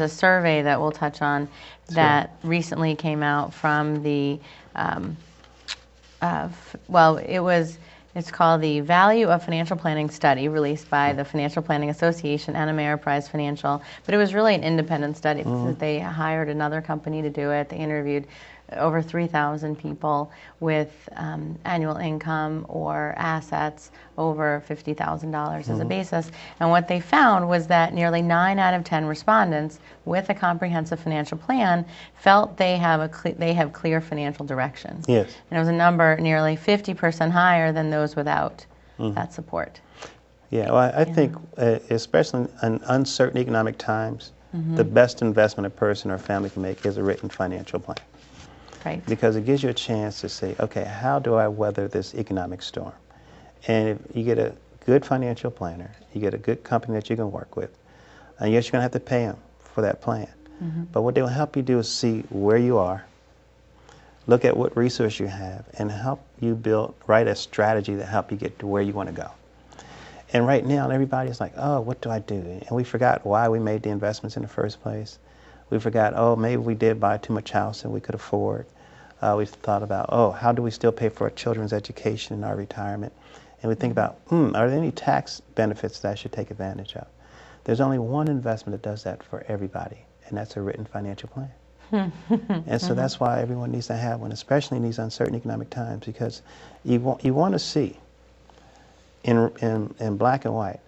A survey that we'll touch on that recently came out from the, it's called the Value of Financial Planning Study, released by the Financial Planning Association and Ameriprise Financial. But it was really an independent study. They hired another company to do it. They interviewed over 3,000 people with annual income or assets over $50,000 as a basis. And what they found was that nearly 9 out of 10 respondents with a comprehensive financial plan felt they have clear financial direction. Yes. And it was a number nearly 50% higher than those without that support. Yeah, well, I think, especially in uncertain economic times, the best investment a person or family can make is a written financial plan. Right. Because it gives you a chance to say, okay, how do I weather this economic storm? And if you get a good financial planner, you get a good company that you can work with, and yes, you're going to have to pay them for that plan. But what they'll help you do is see where you are, look at what resource you have, and help you write a strategy to help you get to where you want to go. And right now, everybody's like, oh, what do I do? And we forgot why we made the investments in the first place. We forgot, oh, maybe we did buy too much house than we could afford. We thought about, oh, how do we still pay for our children's education and our retirement? And we think about, are there any tax benefits that I should take advantage of? There's only one investment that does that for everybody, and that's a written financial plan. And so that's why everyone needs to have one, especially in these uncertain economic times, because you want to see in black and white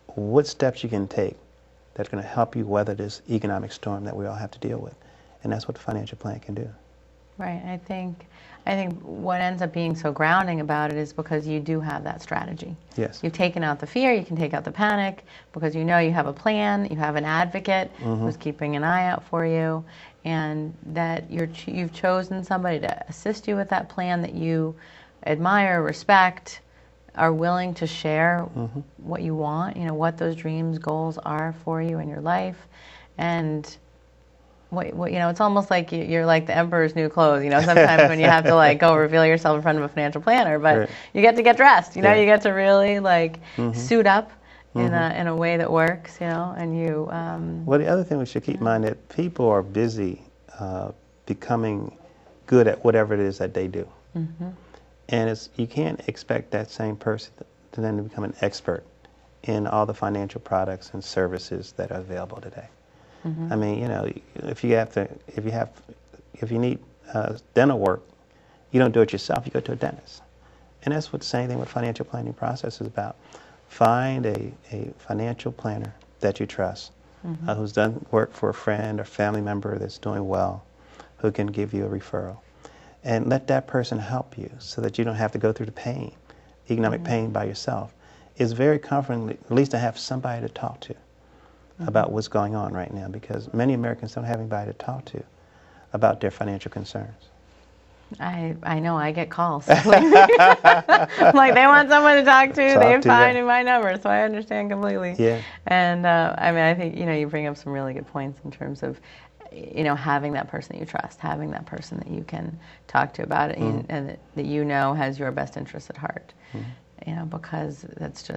what steps you can take that's going to help you weather this economic storm that we all have to deal with. And that's what the financial plan can do. Right. I think what ends up being so grounding about it is because you do have that strategy. Yes. You've taken out the fear, you can take out the panic, because you know you have a plan, you have an advocate who's keeping an eye out for you, and that you've chosen somebody to assist you with that plan that you admire, respect, are willing to share what you want, what those dreams, goals are for you in your life. And it's almost like you're like the emperor's new clothes. Sometimes when you have to go reveal yourself in front of a financial planner, but you get to get dressed. You get to really suit up in a way that works. And you. Well, the other thing we should keep in mind that people are busy becoming good at whatever it is that they do. And you can't expect that same person to then become an expert in all the financial products and services that are available today. I mean, if you need dental work, you don't do it yourself. You go to a dentist, and that's what the same thing with financial planning process is about. Find a financial planner that you trust, who's done work for a friend or family member that's doing well, who can give you a referral. And let that person help you so that you don't have to go through the pain, economic pain by yourself. It's very comforting, at least to have somebody to talk to about what's going on right now, because many Americans don't have anybody to talk to about their financial concerns. I know, I get calls. They want someone to talk to, they've finding my number, so I understand completely. Yeah. And I think, you bring up some really good points in terms of having that person that you trust, having that person that you can talk to about it, and that has your best interests at heart. Because that's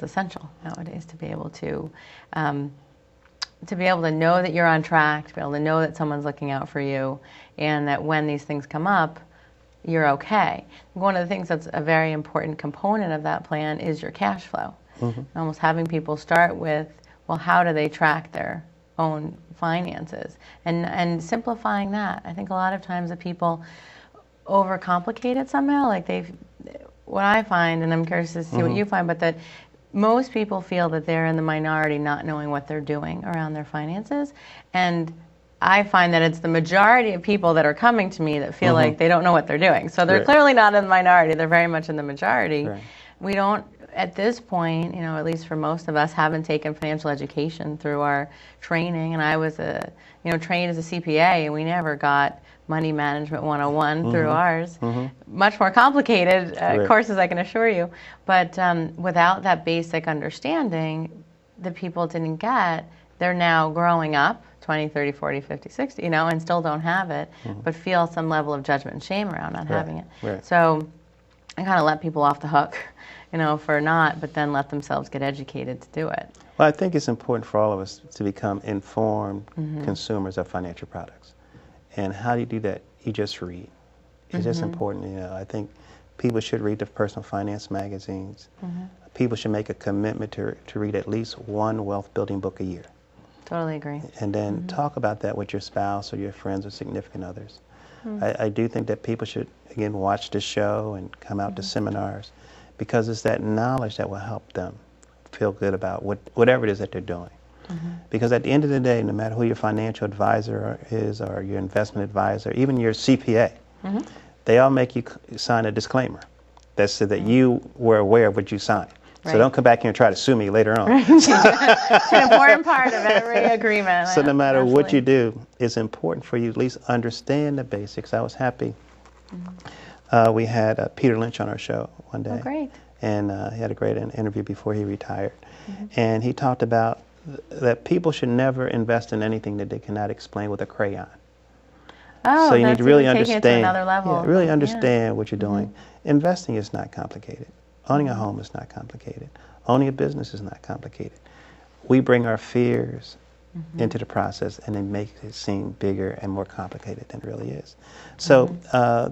essential nowadays to be able to know that you're on track, to be able to know that someone's looking out for you, and that when these things come up, you're okay. One of the things that's a very important component of that plan is your cash flow. Almost having people start with, well, how do they track their own finances, and simplifying that. I think a lot of times that people overcomplicate it somehow. What I find, and I'm curious to see what you find, but that most people feel that they're in the minority not knowing what they're doing around their finances. And I find that it's the majority of people that are coming to me that feel like they don't know what they're doing. So they're clearly not in the minority. They're very much in the majority. We don't, at this point, at least for most of us, haven't taken financial education through our training. And I was trained as a CPA, and we never got Money Management 101 through ours. Much more complicated courses, I can assure you. But without that basic understanding that people didn't get, they're now growing up, 20, 30, 40, 50, 60, and still don't have it, but feel some level of judgment and shame around not having it. So I kind of let people off the hook, for not, but then let themselves get educated to do it. Well, I think it's important for all of us to become informed consumers of financial products. And how do you do that? You just read. It's just important. You know, I think people should read the personal finance magazines. People should make a commitment to read at least one wealth building book a year. Totally agree. And then talk about that with your spouse or your friends or significant others. I do think that people should, again, watch this show and come out to seminars, because it's that knowledge that will help them feel good about whatever it is that they're doing. Because at the end of the day, no matter who your financial advisor is or your investment advisor, even your CPA, they all make you sign a disclaimer that says that you were aware of what you signed. So don't come back here and try to sue me later on. It's an important part of every agreement. So no matter what you do, it's important for you to at least understand the basics. I was happy. We had Peter Lynch on our show one day. Oh, great. And he had a great interview before he retired. And he talked about that people should never invest in anything that they cannot explain with a crayon. Oh, so you need to really understand. It to another level. Yeah, really understand what you're doing. Investing is not complicated. Owning a home is not complicated. Owning a business is not complicated. We bring our fears into the process and then make it seem bigger and more complicated than it really is. So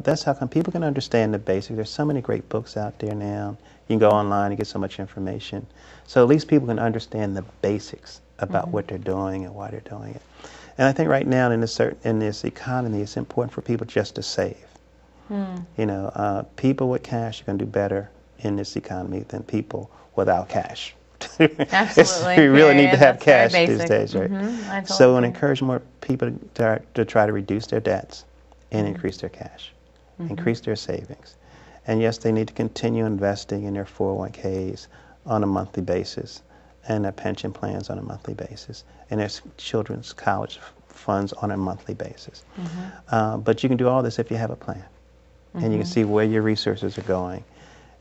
that's how come people can understand the basics. There's so many great books out there now. You can go online and get so much information. So at least people can understand the basics about what they're doing and why they're doing it. And I think right now in this economy, it's important for people just to save. You know, people with cash are going to do better in this economy than people without cash. Absolutely. You really need to have That's cash these days, right? Totally So I want to encourage more people to try to reduce their debts and increase their cash, increase their savings. And yes, they need to continue investing in their 401ks on a monthly basis and their pension plans on a monthly basis and their children's college funds on a monthly basis. But you can do all this if you have a plan. And you can see where your resources are going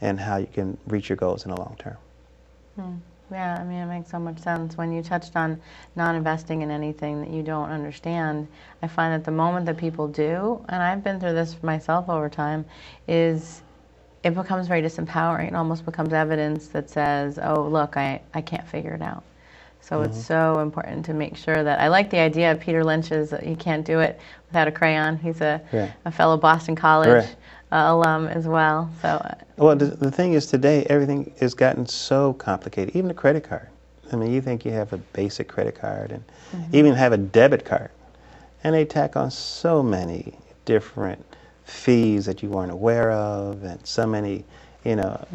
and how you can reach your goals in the long term. Yeah, I mean, it makes so much sense. When you touched on not investing in anything that you don't understand, I find that the moment that people do, and I've been through this myself over time, is it becomes very disempowering. It almost becomes evidence that says, oh, look, I can't figure it out. So it's so important to make sure that, I like the idea of Peter Lynch's, you can't do it without a crayon. He's a fellow Boston College alum as well. So, well, the thing is today, everything has gotten so complicated, even the credit card. I mean, you think you have a basic credit card and even have a debit card, and they tack on so many different fees that you weren't aware of, and so many, you know,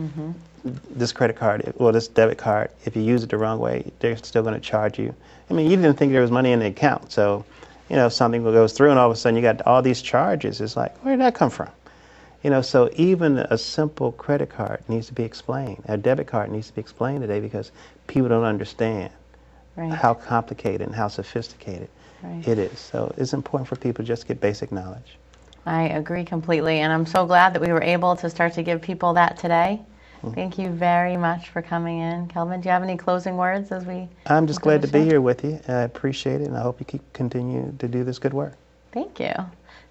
this credit card, well, this debit card, if you use it the wrong way, they're still going to charge you. I mean, you didn't think there was money in the account, so, you know, something goes through and all of a sudden you got all these charges. It's like, where did that come from? You know, so even a simple credit card needs to be explained. A debit card needs to be explained today because people don't understand how complicated and how sophisticated it is. So it's important for people to just get basic knowledge. I agree completely, and I'm so glad that we were able to start to give people that today. Thank you very much for coming in. Kelvin, do you have any closing words as we I'm just glad to be here with you. I appreciate it, and I hope you continue to do this good work. Thank you.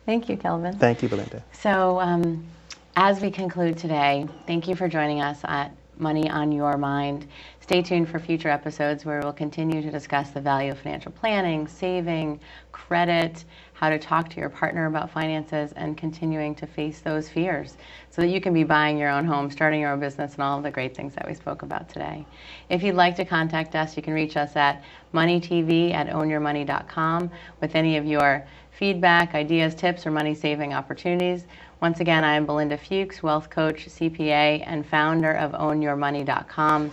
Thank you, Kelvin. Thank you, Belinda. So as we conclude today, thank you for joining us at Money on Your Mind. Stay tuned for future episodes where we'll continue to discuss the value of financial planning, saving, credit, how to talk to your partner about finances, and continuing to face those fears so that you can be buying your own home, starting your own business, and all of the great things that we spoke about today. If you'd like to contact us, you can reach us at moneytv@ownyourmoney.com with any of your feedback, ideas, tips, or money-saving opportunities. Once again, I am Belinda Fuchs, wealth coach, CPA, and founder of ownyourmoney.com.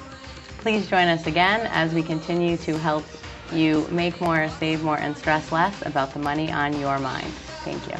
Please join us again as we continue to help you make more, save more, and stress less about the money on your mind. Thank you.